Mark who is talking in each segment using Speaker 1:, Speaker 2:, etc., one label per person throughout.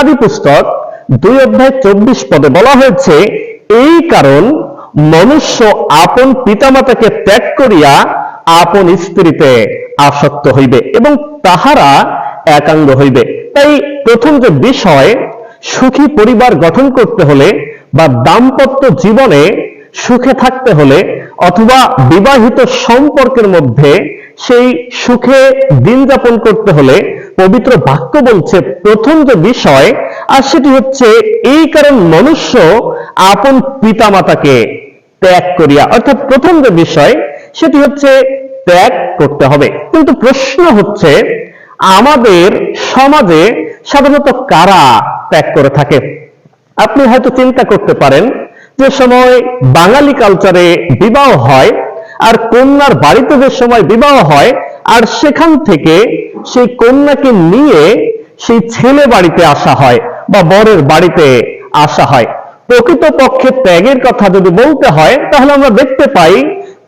Speaker 1: আদি পুস্তক 2:24 বলা হয়েছে, এই কারণ মনুষ্য আপন পিতামাতাকে ত্যাগ করিয়া আপন স্ত্রীতে আসক্ত হইবে এবং তাহারা একাঙ্গ হইবে। তাই প্রথম যে বিষয়, সুখী পরিবার গঠন করতে হলে বা দাম্পত্য জীবনে সুখে থাকতে হলে অথবা বিবাহিত সম্পর্কের মধ্যে সেই সুখে দিন যাপন করতে হলে পবিত্র বাক্য বলছে প্রথম যে বিষয়, আর সেটি হচ্ছে এই কারণ মনুষ্য আপন পিতামাতাকে ত্যাগ করিয়া, অর্থাৎ প্রথম যে বিষয় সেটি হচ্ছে ত্যাগ করতে হবে। কিন্তু প্রশ্ন হচ্ছে, আমাদের সমাজে সাধারণত কারা ত্যাগ করে থাকে? আপনি হয়তো চিন্তা করতে পারেন, যে সময় বাঙালি কালচারে বিবাহ হয় আর কন্যার বাড়িতে যে সময় বিবাহ হয় আর সেখান থেকে সেই কন্যাকে নিয়ে সেই ছেলে বাড়িতে আসা হয় বা বরের বাড়িতে আসা হয়। প্রকৃতপক্ষে ত্যাগের কথা যদি বলতে হয় তাহলে আমরা দেখতে পাই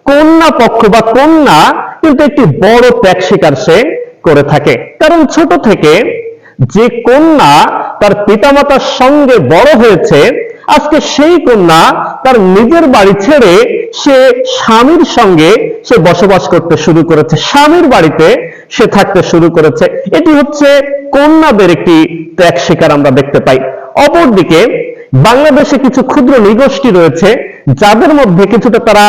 Speaker 1: কন্যা পক্ষ বা কন্যা কিন্তু একটি বড় ত্যাগ স্বীকার সে করে থাকে। কারণ ছোট থেকে যে কন্যা তার পিতামাতার সঙ্গে বড় হয়েছে, আজকে সেই কন্যা তার নিজের বাড়ি ছেড়ে সে স্বামীর সঙ্গে সে বসবাস করতে শুরু করেছে, স্বামীর বাড়িতে সে থাকতে শুরু করেছে। এটি হচ্ছে কন্যাদের একটি ত্যাগ স্বীকার আমরা দেখতে পাই। অপরদিকে বাংলাদেশে কিছু ক্ষুদ্র নৃগোষ্ঠী রয়েছে যাদের মধ্যে কিছুটা তারা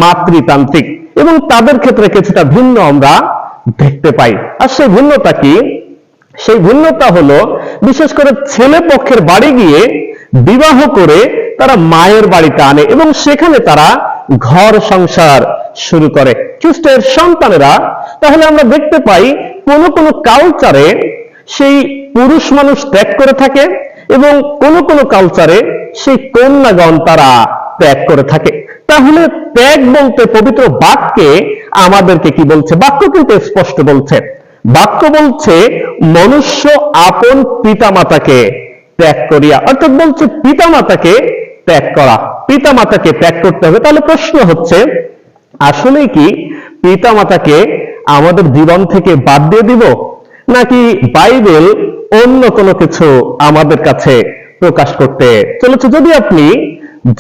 Speaker 1: মাতৃতান্ত্রিক এবং তাদের ক্ষেত্রে কিছুটা ভিন্ন আমরা দেখতে পাই। আর সেই ভিন্নতা কি? সেই ভিন্নতা হলো বিশেষ করে ছেলে পক্ষের বাড়ি গিয়ে বিবাহ করে তারা মায়ের বাড়িতে আনে এবং সেখানে তারা ঘর সংসার শুরু করে খ্রিস্টের সন্তানেরা। তাহলে আমরা দেখতে পাই কোন কোন কালচারে সেই পুরুষ মানুষ ত্যাগ করে থাকে এবং কোন কোন কালচারে সেই কন্যাগণ তারা ত্যাগ করে থাকে। তাহলে ত্যাগ বলতে পবিত্র বাক্যে আমাদেরকে কি বলছে? বাক্য কিন্তু স্পষ্ট বলছে, বাক্য বলছে মনুষ্য আপন পিতামাতাকে ত্যাগ করিয়া, অর্থাৎ বলছে পিতামাতাকে ত্যাগ করা, পিতামাতাকে ত্যাগ করতে হবে। তাহলে প্রশ্ন হচ্ছে, আসলে কি পিতামাতাকে আমাদের জীবন থেকে বাদ দিয়ে দিব, নাকি বাইবেল অন্য কোনো কিছু আমাদের কাছে প্রকাশ করতে চলেছে? যদি আপনি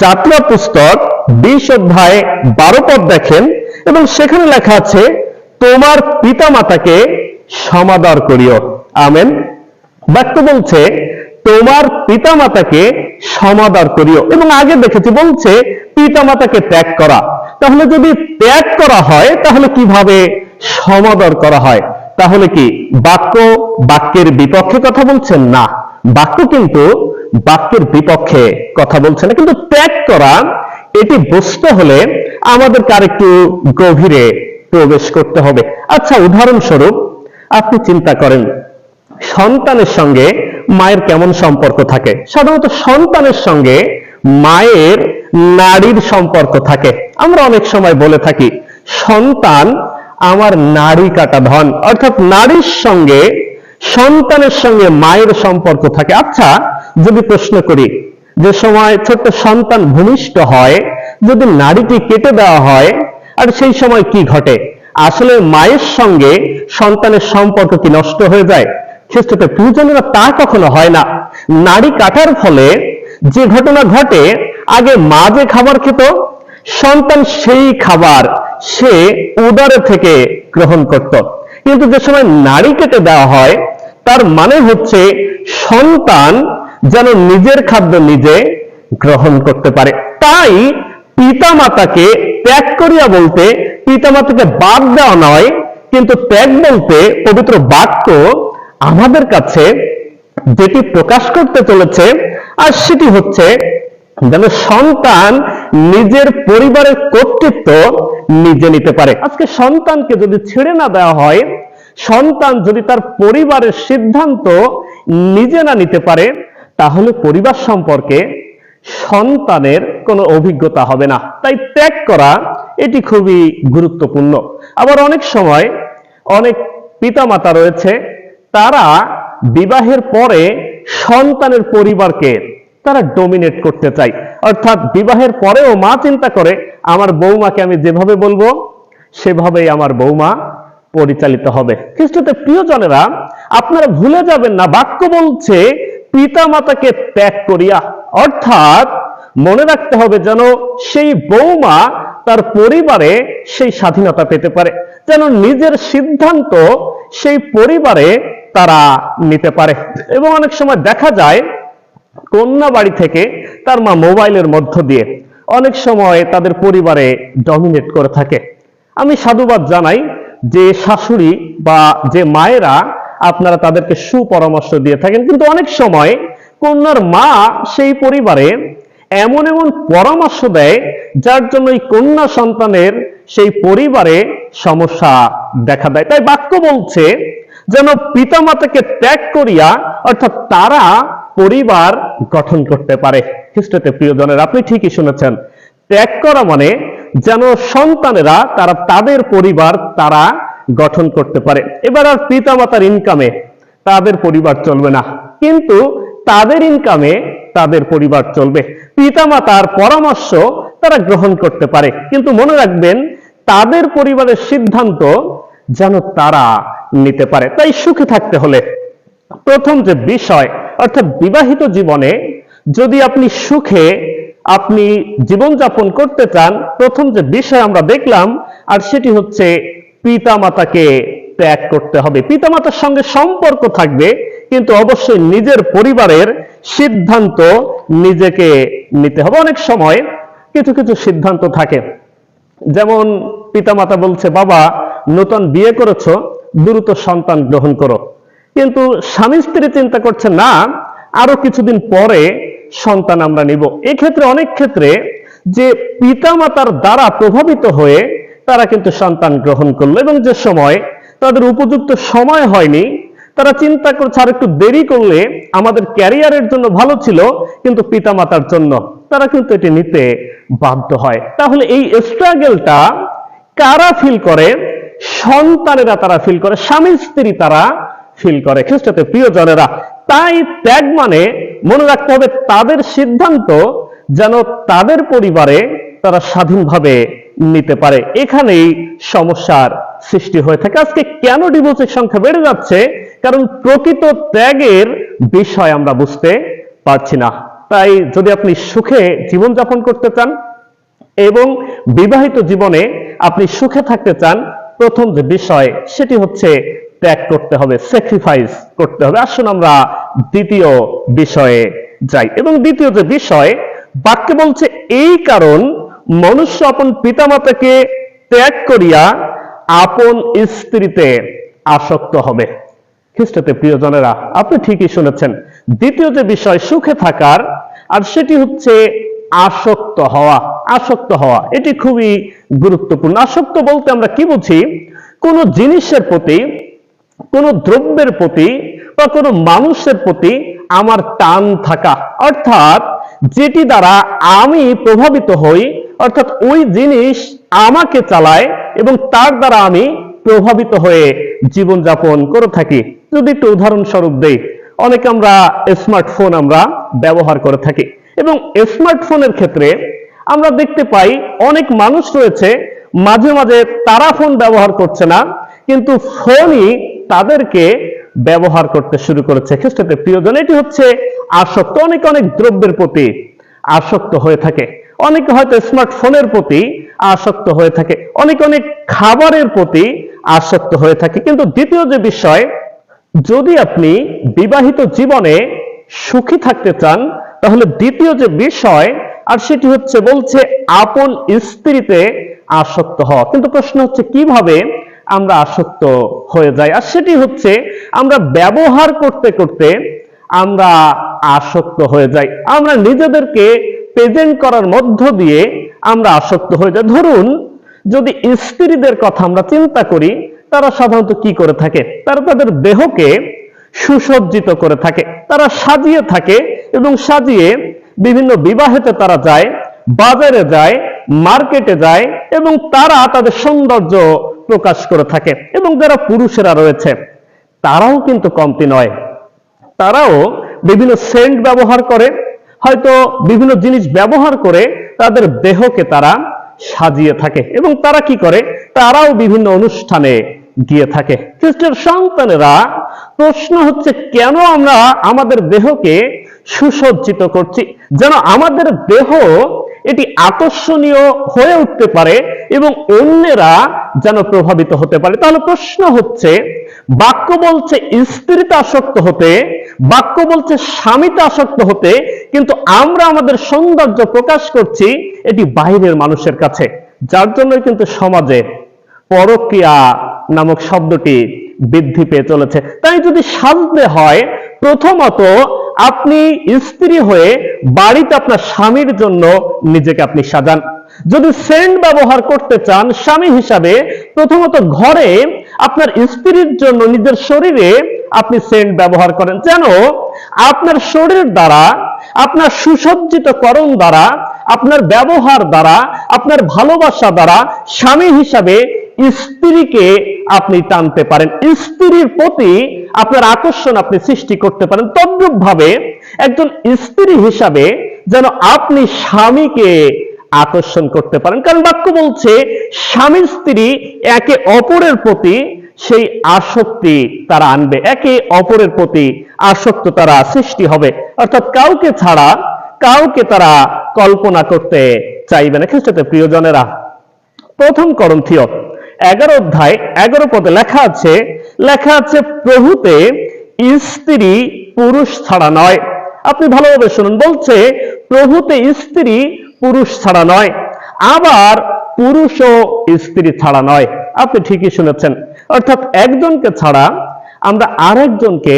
Speaker 1: যাত্রা পুস্তক 20:12 দেখেন এবং সেখানে লেখা আছে, তোমার পিতামাতাকে সমাদর করিও। আমেন। বাক্য বলছে তোমার পিতামাতাকে সমাদর করিও, এবং আগে দেখেছি বলছে পিতামাতাকে ত্যাগ করা। তাহলে যদি ত্যাগ করা হয় তাহলে কিভাবে সমাদর করা হয়? তাহলে কি বাক্য বাক্যের বিপক্ষে কথা বলছেন? না, বাক্য কিন্তু বাক্যের বিপক্ষে কথা বলছে না। কিন্তু ত্যাগ করা এটি বুঝতে হলে আমাদেরকে আরেকটু গভীরে প্রবেশ করতে হবে। আচ্ছা, উদাহরণস্বরূপ আপনি চিন্তা করেন, সন্তানের সঙ্গে মায়ের কেমন সম্পর্ক থাকে? সাধারণত সন্তানের সঙ্গে মায়ের নারীর সম্পর্ক থাকে। আমরা অনেক সময় বলে থাকি, সন্তান আমার নারী কাটা ধন, অর্থাৎ নারীর সঙ্গে সন্তানের সঙ্গে মায়ের সম্পর্ক থাকে। আচ্ছা, যদি প্রশ্ন করি, যে সময় ছোট্ট সন্তান ভূমিষ্ঠ হয়, যদি নারীটি কেটে দেওয়া হয়, আর সেই সময় কি ঘটে? আসলে মায়ের সঙ্গে সন্তানের সম্পর্ক কি নষ্ট হয়ে যায়? খ্রিস্টকে প্রিয়জনেরা, তা কখনো হয় না। নারী কাটার ফলে যে ঘটনা ঘটে, আগে মা যে খাবার খেত, সন্তান সেই খাবার সে উদরে থেকে গ্রহণ করত। কিন্তু যে সময় নারী কেটে দেওয়া হয়, তার মানে হচ্ছে সন্তান যেন নিজের খাদ্য নিজে গ্রহণ করতে পারে। তাই পিতামাতাকে ত্যাগ করিয়া বলতে পিতামাতাকে বাদ দেওয়া নয়, কিন্তু ত্যাগ বলতে পবিত্র বাক্য আমাদের কাছে যেটি প্রকাশ করতে চলেছে, আর সেটি হচ্ছে যেন সন্তান নিজের পরিবারের কর্তৃত্ব নিজে নিতে পারে। আজকে সন্তানকে যদি ছেড়ে না দেওয়া হয়, সন্তান যদি তার পরিবারের সিদ্ধান্ত নিজে না নিতে পারে, তাহলে পরিবার সম্পর্কে সন্তানের কোনো অভিজ্ঞতা হবে না। তাই ত্যাগ করা এটি খুবই গুরুত্বপূর্ণ। আবার অনেক সময় অনেক পিতামাতা রয়েছে, তারা বিবাহের পরে সন্তানের পরিবারকে তারা ডমিনেট করতে চায়। অর্থাৎ বিবাহের পরেও মা চিন্তা করে, আমার বৌমাকে আমি যেভাবে বলবো সেভাবেই আমার বৌমা পরিচালিত হবে। খ্রিস্টতে প্রিয়জনেরা, আপনারা ভুলে যাবেন না, বাক্য বলছে পিতা মাতাকে ত্যাগ করিয়া, অর্থাৎ মনে রাখতে হবে যেন সেই বৌমা তার পরিবারে সেই স্বাধীনতা পেতে পারে, যেন নিজের সিদ্ধান্ত সেই পরিবারে তারা নিতে পারে। এবং অনেক সময় দেখা যায় কন্যা বাড়ি থেকে তার মা মোবাইলের মধ্য দিয়ে অনেক সময় তাদের পরিবারে ডমিনেট করে থাকে। আমি সাধুবাদ জানাই যে শাশুড়ি বা যে মায়েরা আপনারা তাদেরকে সুপরামর্শ দিয়ে থাকেন, কিন্তু অনেক সময় কন্যার মা সেই পরিবারে এমন এমন পরামর্শ দেয় যার জন্য এই কন্যা সন্তানের সেই পরিবারে সমস্যা দেখা দেয়। তাই বাক্য বলছে যেন পিতামাতাকে ত্যাগ করিয়া, অর্থাৎ তারা পরিবার গঠন করতে পারে। খ্রিস্টতে প্রিয়জনের, আপনি ঠিকই শুনেছেন, ত্যাগ করা মানে যেন সন্তানেরা তারা তাদের পরিবার তারা গঠন করতে পারে। এবার আর পিতামাতার ইনকামে তাদের পরিবার চলবে না, কিন্তু তাদের ইনকামে তাদের পরিবার চলবে। পিতামাতার পরামর্শ তারা গ্রহণ করতে পারে, কিন্তু মনে রাখবেন তাদের পরিবারের সিদ্ধান্ত যেন তারা নিতে পারে। তাই সুখে থাকতে হলে প্রথম যে বিষয়, অর্থাৎ বিবাহিত জীবনে যদি আপনি সুখে আপনি জীবনযাপন করতে চান, প্রথম যে বিষয় আমরা দেখলাম, আর সেটি হচ্ছে পিতামাতাকে ত্যাগ করতে হবে। পিতামাতার সঙ্গে সম্পর্ক থাকবে, কিন্তু অবশ্যই নিজের পরিবারের সিদ্ধান্ত নিজেকে নিতে হবে। অনেক সময় কিছু কিছু সিদ্ধান্ত থাকে, যেমন পিতামাতা বলছে, বাবা নতুন বিয়ে করেছো, দ্রুত সন্তান গ্রহণ করো, কিন্তু স্বামী স্ত্রী চিন্তা করছে না আরো কিছুদিন পরে সন্তান আমরা নিব। এক্ষেত্রে অনেক ক্ষেত্রে যে পিতামাতার দ্বারা প্রভাবিত হয়ে তারা কিন্তু সন্তান গ্রহণ করলো, এবং যে সময় তাদের উপযুক্ত সময় হয়নি, তারা চিন্তা করছে আর একটু দেরি করলে আমাদের ক্যারিয়ারের জন্য ভালো ছিল, কিন্তু পিতামাতার জন্য তারা কিন্তু এটি নিতে বাধ্য হয়। তাহলে এই স্ট্রাগলটা কারা ফিল করে? সন্তানেরা তারা ফিল করে, স্বামী স্ত্রী তারা ফিল করে। খ্রিস্টতে প্রিয়জনেরা, তাই ত্যাগ মানে মনে রাখতে হবে তাদের সিদ্ধান্ত যেন তাদের পরিবারে তারা স্বাধীনভাবে নিতে পারে। এখানেই সমস্যার সৃষ্টি হয়ে থাকে। আজকে কেন ডিভোর্সের সংখ্যা বেড়ে যাচ্ছে? কারণ প্রকৃত ত্যাগের বিষয় আমরা বুঝতে পারছি না। তাই যদি আপনি সুখে জীবনযাপন করতে চান এবং বিবাহিত জীবনে আপনি সুখে থাকতে চান, প্রথম যে বিষয় সেটি হচ্ছে ত্যাগ করতে হবে, স্যাক্রিফাইস করতে হবে। আসুন আমরা দ্বিতীয় বিষয়ে যাই। এবং দ্বিতীয় যে বিষয়, বাক্যে বলছে, এই কারণ মনুষ্য আপন পিতামাতাকে ত্যাগ করিয়া আপন স্ত্রীতে আসক্ত হবে। খ্রিস্টতে প্রিয়জনেরা, আপনি ঠিকই শুনেছেন, দ্বিতীয় যে বিষয় সুখে থাকার, আর সেটি হচ্ছে আসক্ত হওয়া। আসক্ত হওয়া এটি খুবই গুরুত্বপূর্ণ। আসক্ত বলতে আমরা কি বুঝি? কোনো জিনিসের প্রতি, কোনো দ্রব্যের প্রতি বা কোনো মানুষের প্রতি আমার টান থাকা, অর্থাৎ যেটি দ্বারা আমি প্রভাবিত হই, অর্থাৎ ওই জিনিস আমাকে চালায় এবং তার দ্বারা আমি প্রভাবিত হয়ে জীবনযাপন করে থাকি। যদি একটু উদাহরণস্বরূপ দেই, অনেকে আমরা স্মার্টফোন আমরা ব্যবহার করে থাকি, এবং স্মার্টফোনের ক্ষেত্রে আমরা দেখতে পাই অনেক মানুষ রয়েছে মাঝে মাঝে তারা ফোন ব্যবহার করছে না, কিন্তু ফোনই তাদেরকে ব্যবহার করতে শুরু করেছে। খ্রিস্টতে প্রিয়জন, এটি হচ্ছে আসক্ত। অনেক অনেক দ্রব্যের প্রতি আসক্ত হয়ে থাকে, অনেকে হয়তো স্মার্টফোনের প্রতি আসক্ত হয়ে থাকে, অনেক অনেক খাবারের প্রতি আসক্ত হয়ে থাকে। কিন্তু দ্বিতীয় যে বিষয়, যদি আপনি বিবাহিত জীবনে সুখী থাকতে চান, তাহলে দ্বিতীয় যে বিষয়, আর সেটি হচ্ছে বলছে আপন স্ত্রীতে আসক্ত হওয়া। কিন্তু প্রশ্ন হচ্ছে কিভাবে আমরা আসক্ত হয়ে যাই? আর সেটি হচ্ছে আমরা ব্যবহার করতে করতে আমরা আসক্ত হয়ে যাই। আমরা নিজেদেরকে প্রেজেন্ট করার মধ্য দিয়ে আমরা আসক্ত হয়ে যাই। ধরুন, যদি স্ত্রীদের কথা আমরা চিন্তা করি, তারা সাধারণত কি করে থাকে? তারা তাদের দেহকে সুসজ্জিত করে থাকে, তারা সাজিয়ে থাকে, এবং সাজিয়ে বিভিন্ন বিবাহেতে তারা যায়, বাজারে যায়, মার্কেটে যায়, এবং তারা তাদের সৌন্দর্য প্রকাশ করে থাকে। এবং যারা পুরুষেরা রয়েছে তারাও কিন্তু কমতি নয়, তারাও বিভিন্ন সেন্ট ব্যবহার করে, হয়তো বিভিন্ন জিনিস ব্যবহার করে তাদের দেহকে তারা সাজিয়ে থাকে, এবং তারা কি করে? তারাও বিভিন্ন অনুষ্ঠানে গিয়ে থাকে। খ্রিস্টের সন্তানেরা প্রশ্ন হচ্ছে কেন আমরা আমাদের দেহকে সুসজ্জিত করছি, যেন আমাদের দেহ এটি আকর্ষণীয় হয়ে উঠতে পারে এবং অন্যেরা যেন প্রভাবিত হতে পারে। তাহলে প্রশ্ন হচ্ছে, বাক্য বলছে স্ত্রীতে আসক্ত হতে, বাক্য বলছে স্বামীতে আসক্ত হতে, কিন্তু আমরা আমাদের সৌন্দর্য প্রকাশ করছি এটি বাইরের মানুষের কাছে, যার জন্য কিন্তু সমাজে পরকীয়া নামক শব্দটি বৃদ্ধি পেয়ে চলেছে। তাই যদি সাজতে হয়, প্রথমত আপনি স্ত্রী হয়ে বাড়িতে আপনার স্বামীর জন্য নিজেকে আপনি সাজান। যদি সেন্ট ব্যবহার করতে চান স্বামী হিসাবে, প্রথমত ঘরে আপনার স্ত্রীর জন্য নিজের শরীরে আপনি সেন্ট ব্যবহার করেন, যেন আপনার শরীর দ্বারা, আপনার সুসজ্জিত করণ দ্বারা, আপনার ব্যবহার দ্বারা, আপনার ভালোবাসা দ্বারা স্বামী হিসাবে স্ত্রীকে আপনি টানতে পারেন, স্ত্রীর প্রতি আপনার আকর্ষণ আপনি সৃষ্টি করতে পারেন। তদ্রূপ ভাবে একজন স্ত্রী হিসাবে যেন আপনি স্বামীকে আকর্ষণ করতে পারেন, কারণ বাক্য বলছে স্বামী স্ত্রী একে অপরের প্রতি সেই আসক্তি তারা আনবে, একে অপরের প্রতি আসক্ত তারা সৃষ্টি হবে, অর্থাৎ কাউকে ছাড়া কাউকে তারা কল্পনা করতে চাইবে না। খ্রিস্টতে প্রিয়জনেরা, প্রথম করন্থীয় 11 অধ্যায় 11 পদে লেখা আছে প্রভুতে স্ত্রী পুরুষ ছাড়া নয়। আপনি ভালোভাবে শুনুন, বলছে প্রভুতে স্ত্রী পুরুষ ছাড়া নয়, আবার পুরুষও স্ত্রী ছাড়া নয়। আপনি ঠিকই শুনেছেন, অর্থাৎ একজনকে ছাড়া আমরা আরেকজনকে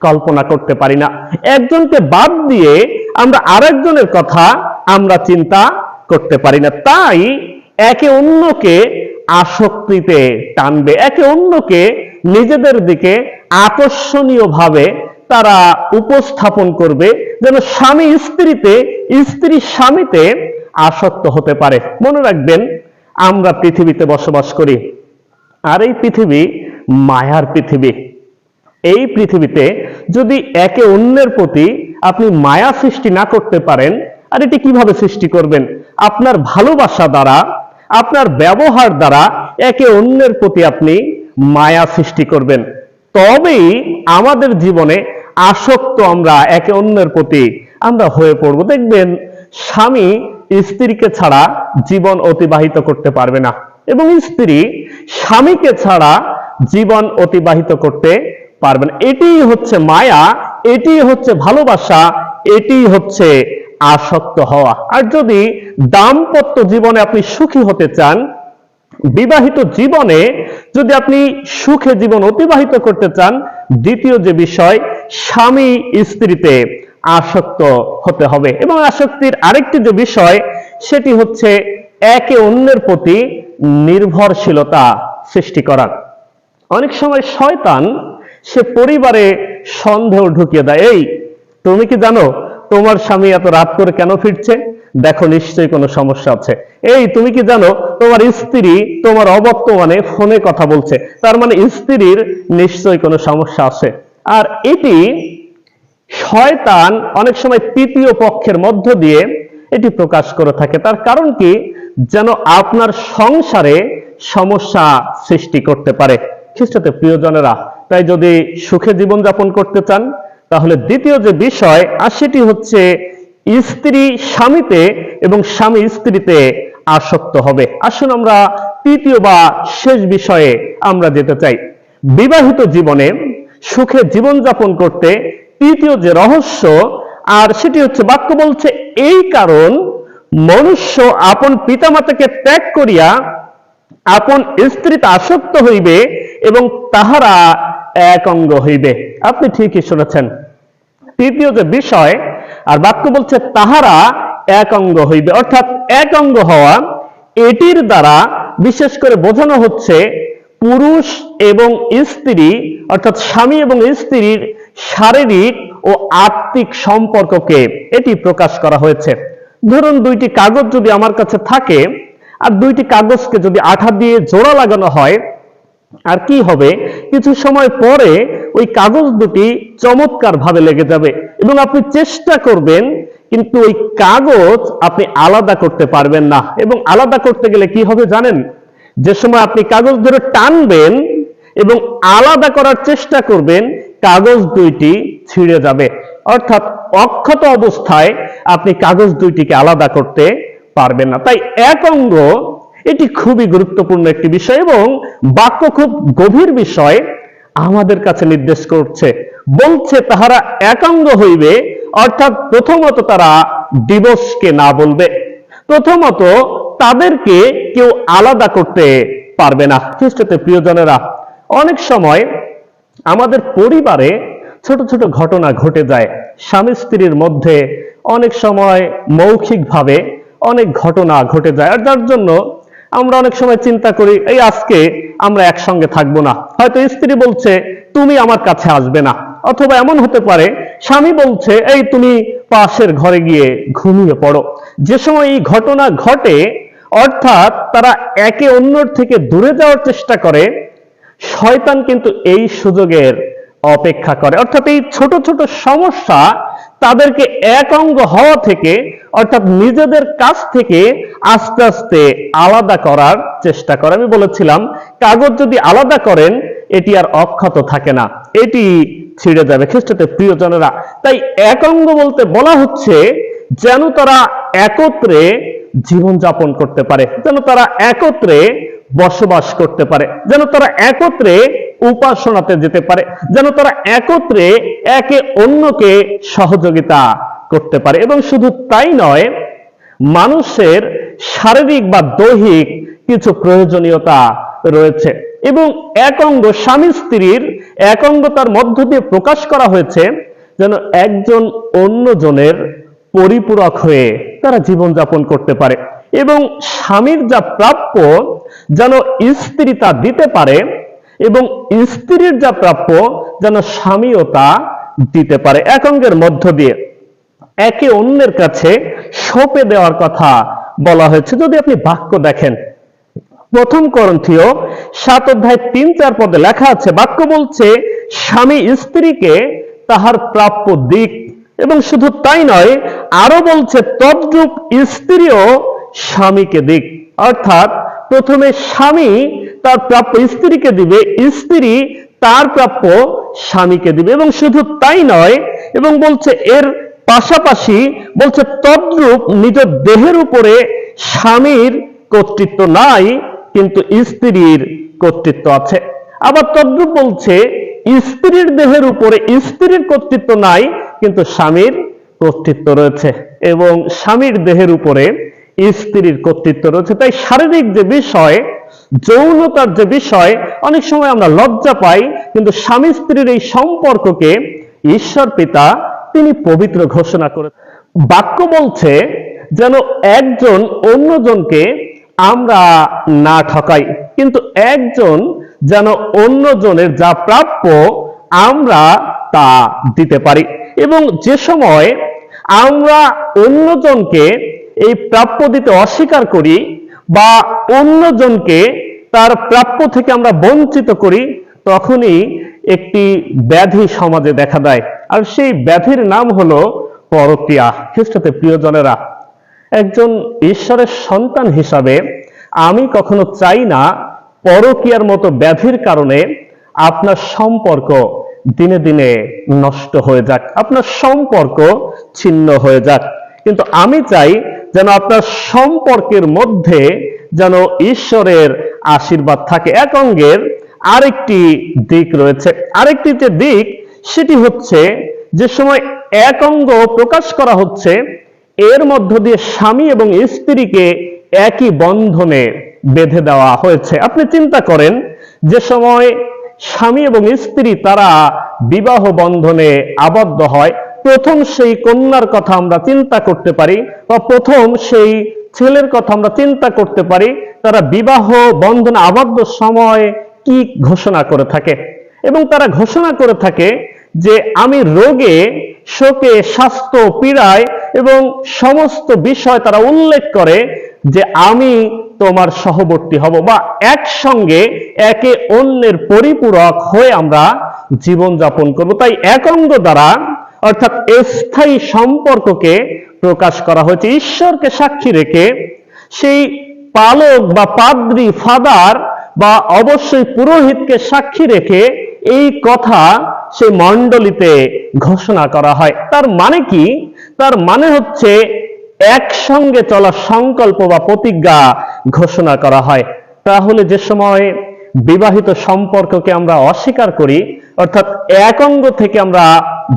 Speaker 1: কল্পনা করতে পারি না, একজনকে বাদ দিয়ে আমরা আরেকজনের কথা আমরা চিন্তা করতে পারি না। তাই একে অন্যকে আসক্তিতে টানবে, একে অন্যকে নিজেদের দিকে আকর্ষণীয় ভাবে তারা উপস্থাপন করবে, যেন স্বামী স্ত্রীতে, স্ত্রী স্বামীতে আসক্ত হতে পারে। মনে রাখবেন, আমরা পৃথিবীতে বসবাস করি, আর এই পৃথিবী মায়ার পৃথিবী। এই পৃথিবীতে যদি একে অন্যের প্রতি আপনি মায়া সৃষ্টি না করতে পারেন, আর এটি কিভাবে সৃষ্টি করবেন? আপনার ভালোবাসা দ্বারা, আপনার ব্যবহার দ্বারা একে অন্যের প্রতি আপনি মায়া সৃষ্টি করবেন, তবেই আমাদের জীবনে আসক্ত আমরা একে অন্যের প্রতি আমরা হয়ে পড়ব। দেখবেন স্বামী স্ত্রীকে ছাড়া জীবন অতিবাহিত করতে পারবে না, এবং স্ত্রী স্বামীকে ছাড়া জীবন অতিবাহিত করতে পারবে না। এটিই হচ্ছে মায়া, এটিই হচ্ছে ভালোবাসা, এটিই হচ্ছে আসক্ত হওয়া। আর যদি দাম্পত্য জীবনে আপনি সুখী হতে চান, বিবাহিত জীবনে যদি আপনি সুখে জীবন অতিবাহিত করতে চান, দ্বিতীয় যে বিষয়, স্বামী স্ত্রীতে আসক্ত হতে হবে। এবং আসক্তির আরেকটি যে বিষয়, সেটি হচ্ছে একে অন্যের প্রতি নির্ভরশীলতা সৃষ্টি করা। অনেক সময় শয়তান সে পরিবারে সন্দেহ ঢুকিয়ে দেয়, এই তুমি কি জানো তোমার স্বামী এত রাত করে কেন ফিরছে? দেখো নিশ্চয়ই কোনো সমস্যা আছে। এই তুমি কি জানো তোমার স্ত্রী তোমার অবর্তমানে ফোনে কথা বলছে, তার মানে স্ত্রীর নিশ্চয়ই কোনো সমস্যা আছে। আর এটি শয়তান অনেক সময় তৃতীয় পক্ষের মধ্য দিয়ে এটি প্রকাশ করে থাকে। তার কারণ কি? যেন আপনার সংসারে সমস্যা সৃষ্টি করতে পারে। খ্রিস্টতে প্রিয়জনেরা, তাই যদি সুখে জীবনযাপন করতে চান, তাহলে দ্বিতীয় যে বিষয়, আর সেটি হচ্ছে স্ত্রী স্বামীতে এবং স্বামী স্ত্রীতে আসক্ত হবে। আসুন আমরা তৃতীয় বা শেষ বিষয়ে আমরা যেতে চাই। বিবাহিত জীবনে সুখে জীবনযাপন করতে তৃতীয় যে রহস্য, আর সেটি হচ্ছে বাক্য বলছে, এই কারণ মনুষ্য আপন পিতামাতাকে ত্যাগ করিয়া আপন স্ত্রীতে আসক্ত হইবে এবং তাহারা এক অঙ্গ হইবে। আপনি ঠিকই শুনেছেন, তৃতীয় যে বিষয়, আর বাক্য বলছে তাহারা এক অঙ্গ হইবে, অর্থাৎ এক অঙ্গ হওয়া, এটির দ্বারা বিশেষ করে বোঝানো হচ্ছে পুরুষ এবং স্ত্রী, অর্থাৎ স্বামী এবং স্ত্রীর শারীরিক ও আত্মিক সম্পর্ককে এটি প্রকাশ করা হয়েছে। ধরুন দুইটি কাগজ যদি আমার কাছে থাকে, আর দুইটি কাগজকে যদি আঠা দিয়ে জোড়া লাগানো হয়, আর কি হবে, কিছু সময় পরে ওই কাগজ দুটি চমৎকার ভাবে লেগে যাবে এবং আপনি চেষ্টা করবেন, কিন্তু ওই কাগজ আপনি আলাদা করতে পারবেন না। এবং আলাদা করতে গেলে কি হবে জানেন? যে সময় আপনি কাগজ ধরে টানবেন এবং আলাদা করার চেষ্টা করবেন, কাগজ দুইটি ছিঁড়ে যাবে। অর্থাৎ অক্ষত অবস্থায় আপনি কাগজ দুইটিকে আলাদা করতে পারবেন না। তাই এক অঙ্গ এটি খুবই গুরুত্বপূর্ণ একটি বিষয় এবং বাক্য খুব গভীর বিষয় আমাদের কাছে নির্দেশ করছে, বলছে তাহারা একাঙ্গ হইবে। অর্থাৎ প্রথমত তারা দিবসকে না বলবে, প্রথমত তাদেরকে কেউ আলাদা করতে পারবে না। খ্রিস্টতে প্রিয়জনেরা, অনেক সময় আমাদের পরিবারে ছোট ছোট ঘটনা ঘটে যায়, স্বামী স্ত্রীর মধ্যে অনেক সময় মৌখিকভাবে অনেক ঘটনা ঘটে যায়, আর যার জন্য আমরা অনেক সময় চিন্তা করি এই আজকে আমরা একসঙ্গে থাকবো না। হয়তো স্ত্রী বলছে তুমি আমার কাছে আসবে না, অথবা এমন হতে পারে স্বামী বলছে এই তুমি পাশের ঘরে গিয়ে ঘুমিয়ে পড়ো। যে সময় এই ঘটনা ঘটে, অর্থাৎ তারা একে অন্যের থেকে দূরে যাওয়ার চেষ্টা করে, শয়তান কিন্তু এই সুযোগের অপেক্ষা করে। অর্থাৎ এই ছোট ছোট সমস্যা তাদেরকে এক অঙ্গ হওয়া থেকে, অর্থাৎ নিজেদের কাছ থেকে আস্তে আস্তে আলাদা করার চেষ্টা করে। আমি বলেছিলাম কাগজ যদি আলাদা করেন এটি আর অক্ষত থাকে না, এটি ছিঁড়ে যাবে। খ্রিস্টতে প্রিয়জনেরা, তাই এক অঙ্গ বলতে বলা হচ্ছে যেন তারা একত্রে জীবনযাপন করতে পারে, যেন তারা একত্রে বসবাস করতে পারে, যেন তারা একত্রে উপাসনাতে যেতে পারে, যেন তারা একত্রে একে অন্যকে সহযোগিতা করতে পারে। এবং শুধু তাই নয়, মানুষের শারীরিক বা দৈহিক কিছু প্রয়োজনীয়তা রয়েছে এবং এক অঙ্গ স্বামী স্ত্রীর এক অঙ্গতার মধ্য দিয়ে প্রকাশ করা হয়েছে যেন একজন অন্যজনের পরিপূরক হয়ে তারা জীবনযাপন করতে পারে এবং স্বামীর যা প্রাপ্য যেন স্ত্রী তা দিতে পারে এবং স্ত্রীর যা প্রাপ্য যেন স্বামীও তা দিতে পারে। এক অঙ্গের মধ্য দিয়ে একে অন্যের কাছে সঁপে দেওয়ার কথা বলা হয়েছে। যদি আপনি বাক্য দেখেন, প্রথম করন্থীয় 7:3-4 পদে লেখা আছে, বাক্য বলছে স্বামী স্ত্রীকে তাহার প্রাপ্য দিক, এবং শুধু তাই নয় আরো বলছে তদ্রূপ স্ত্রীও স্বামীকে দিক। অর্থাৎ প্রথমে স্বামী তার প্রাপ্য স্ত্রীকে দিবে, স্ত্রী তার প্রাপ্য স্বামীকে দিবে। এবং শুধু তাই নয়, এবং বলছে এর পাশাপাশি বলছে তদ্রূপ নিজ দেহের উপরে স্বামীর কর্তৃত্ব নাই, কিন্তু স্ত্রীর কর্তৃত্ব আছে। আবার তদ্রূপ বলছে স্ত্রীর দেহের উপরে স্ত্রীর কর্তৃত্ব নাই, কিন্তু স্বামীর কর্তৃত্ব রয়েছে, এবং স্বামীর দেহের উপরে স্ত্রীর কর্তৃত্ব রয়েছে। তাই শারীরিক যে বিষয়, যৌনতার যে বিষয়, অনেক সময় আমরা লজ্জা পাই, কিন্তু স্বামী স্ত্রীর এই সম্পর্ককে ঈশ্বর পিতা তিনি পবিত্র ঘোষণা করে। বাক্য বলছে যেন একজন অন্যজনকে আমরা না ঠকাই, কিন্তু একজন যেন অন্যজনের যা প্রাপ্য আমরা তা দিতে পারি। এবং যে সময় আমরা অন্যজনকে এই প্রাপ্য দিতে অস্বীকার করি বা অন্যজনকে তার প্রাপ্য থেকে আমরা বঞ্চিত করি, তখনই একটি ব্যাধি সমাজে দেখা দেয়, আর সেই ব্যাধির নাম হলো পরকীয়া। খ্রিস্টতে প্রিয়জনেরা, একজন ঈশ্বরের সন্তান হিসাবে আমি কখনো চাই না পরকীয়ার মতো ব্যাধির কারণে আপনার সম্পর্ক দিনে দিনে নষ্ট হয়ে যাক, আপনার সম্পর্ক ছিন্ন হয়ে যাক। কিন্তু আমি চাই যেন আপনার সম্পর্কের মধ্যে যেন ঈশ্বরের আশীর্বাদ থাকে। এক অঙ্গের আরেকটি দিক রয়েছে, আরেকটি যে দিক সেটি হচ্ছে যে সময় এক অঙ্গ প্রকাশ করা হচ্ছে, এর মধ্য দিয়ে স্বামী এবং স্ত্রীকে একই বন্ধনে বেঁধে দেওয়া হয়েছে। আপনি চিন্তা করেন, যে সময় স্বামী এবং স্ত্রী তারা বিবাহ বন্ধনে আবদ্ধ হয়, প্রথম সেই কন্যার কথা আমরা চিন্তা করতে পারি, বা প্রথম সেই ছেলের কথা আমরা চিন্তা করতে পারি, তারা বিবাহ বন্ধনে আবদ্ধ সময় কি ঘোষণা করে থাকে। এবং তারা ঘোষণা করে থাকে যে আমি রোগে শোকে স্বাস্থ্য পীড়ায় এবং সমস্ত বিষয় তারা উল্লেখ করে যে আমি তোমার সহবর্তী হব, বা একসঙ্গে একে অন্যের পরিপূরক হয়ে আমরা জীবনযাপন করব। তাই এক অঙ্গ দ্বারা অর্থাৎ স্থায়ী সম্পর্ককে প্রকাশ করা হয়েছে। ঈশ্বরকে সাক্ষী রেখে সেই পালক বা পাদ্রী ফাদার বা অবশ্যই পুরোহিতকে সাক্ষী রেখে এই কথা সেই মণ্ডলীতে ঘোষণা করা হয়। তার মানে কি? তার মানে হচ্ছে একসঙ্গে চলার সংকল্প বা প্রতিজ্ঞা ঘোষণা করা হয়। তাহলে যে সময় বিবাহিত সম্পর্ককে আমরা অস্বীকার করি, অর্থাৎ এক অঙ্গ থেকে আমরা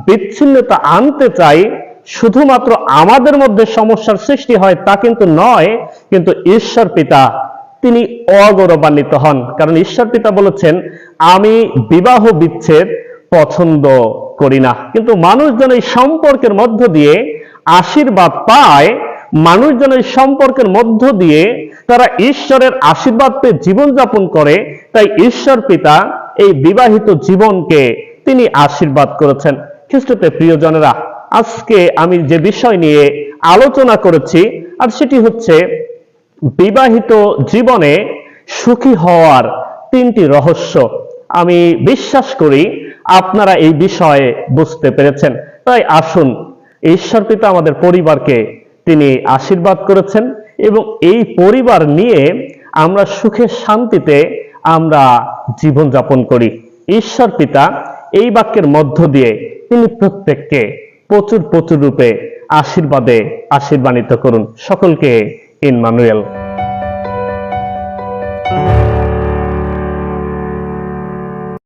Speaker 1: বিচ্ছিন্নতা আনতে চাই, শুধুমাত্র আমাদের মধ্যে সমস্যার সৃষ্টি হয় তা কিন্তু নয়, কিন্তু ঈশ্বর পিতা তিনি অগৌরবান্বিত হন। কারণ ঈশ্বর পিতা বলেছেন, আমি বিবাহ বিচ্ছেদ পছন্দ করি না। কিন্তু মানুষজন এই সম্পর্কের মধ্য দিয়ে আশীর্বাদ পায়, মানুষজন এই সম্পর্কের মধ্য দিয়ে তারা ঈশ্বরের আশীর্বাদ পেয়ে জীবনযাপন করে। তাই ঈশ্বর পিতা এই বিবাহিত জীবনকে তিনি আশীর্বাদ করেছেন। খ্রিস্টতে প্রিয়জনেরা, আজকে আমি যে বিষয় নিয়ে আলোচনা করেছি আর সেটি হচ্ছে বিবাহিত জীবনে সুখী হওয়ার 3টি রহস্য। আমি বিশ্বাস করি আপনারা এই বিষয়ে বুঝতে পেরেছেন। তাই আসুন, ঈশ্বর পিতা আমাদের পরিবারকে তিনি আশীর্বাদ করেছেন এবং এই পরিবার নিয়ে আমরা সুখে শান্তিতে আমরা জীবনযাপন করি। ঈশ্বর পিতা এই বাক্যের মধ্য দিয়ে তিনি প্রত্যেককে প্রচুর প্রচুর রূপে আশীর্বাদে আশীর্বাদিত করুন। সকলকে ইম্মানুয়েল।